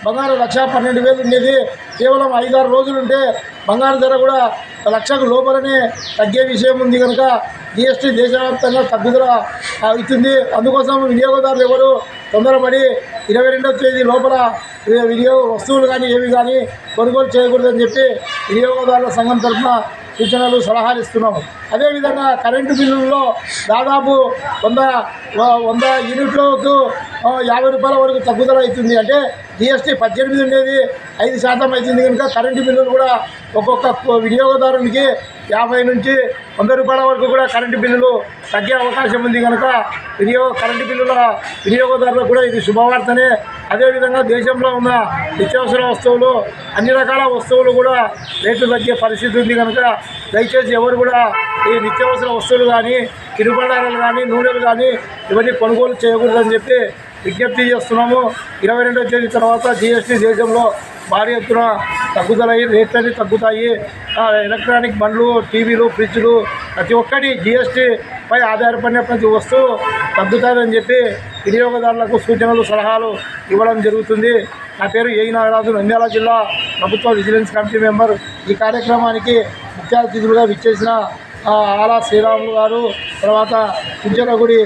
బంగారు 1,12,000 ఉండేది. కేవలం 5-6 రోజులుంటే బంగారు ధర కూడా 1,00,000 లోపలనే తగ్గే విషయం ఉంది కనుక జిఎస్టీ దేశవ్యాప్తంగా తగ్గుదల అవుతుంది. అందుకోసం వినియోగదారులు ఎవరు తొందరపడి 22వ తేదీ లోపల వినియోగ వస్తువులు కానీ ఏవి కానీ కొనుగోలు చేయకూడదని చెప్పి వినియోగదారుల సంఘం తరఫున సూచనలు సలహాలు ఇస్తున్నాము. అదేవిధంగా కరెంటు బిల్లుల్లో దాదాపు 100 యూనిట్లకు 50 రూపాయల వరకు తగ్గుదల అవుతుంది. అంటే జిఎస్టీ 18 ఉండేది 5% అవుతుంది కనుక కరెంటు బిల్లులు కూడా ఒక్కొక్క వినియోగదారునికి 50 నుంచి 100 రూపాయల వరకు కూడా కరెంటు బిల్లులు తగ్గే అవకాశం ఉంది కనుక కరెంటు బిల్లుల వినియోగదారులకు కూడా ఇది శుభవార్తనే. అదేవిధంగా దేశంలో ఉన్న నిత్యావసర వస్తువులు అన్ని రకాల వస్తువులు కూడా రేట్లు తగ్గే పరిస్థితి ఉంది కనుక దయచేసి ఎవరు కూడా ఈ నిత్యావసర వస్తువులు కానీ కిరుబండారాలు కానీ నూనెలు కానీ ఇవన్నీ కొనుగోలు చేయకూడదని చెప్పి విజ్ఞప్తి చేస్తున్నాము. 22వ తేదీ తర్వాత జిఎస్టీ దేశంలో భారీ ఎత్తున తగ్గుదలయ్యి రేట్లన్నీ తగ్గుతాయి. ఎలక్ట్రానిక్ బండ్లు, టీవీలు, ఫ్రిడ్జ్లు ప్రతి ఒక్కటి జిఎస్టీపై ఆధారపడిన ప్రతి వస్తువు తగ్గుతుందని చెప్పి వినియోగదారులకు సూచనలు సలహాలు ఇవ్వడం జరుగుతుంది. నా పేరు ఏ నాగరాజు, నంద్యాల జిల్లా ప్రభుత్వ విజిలెన్స్ కమిటీ మెంబర్. ఈ కార్యక్రమానికి ముఖ్య అతిథులుగా విచ్చేసిన ఆలా శ్రీరాములు గారు, తర్వాత కుంచెలగుడి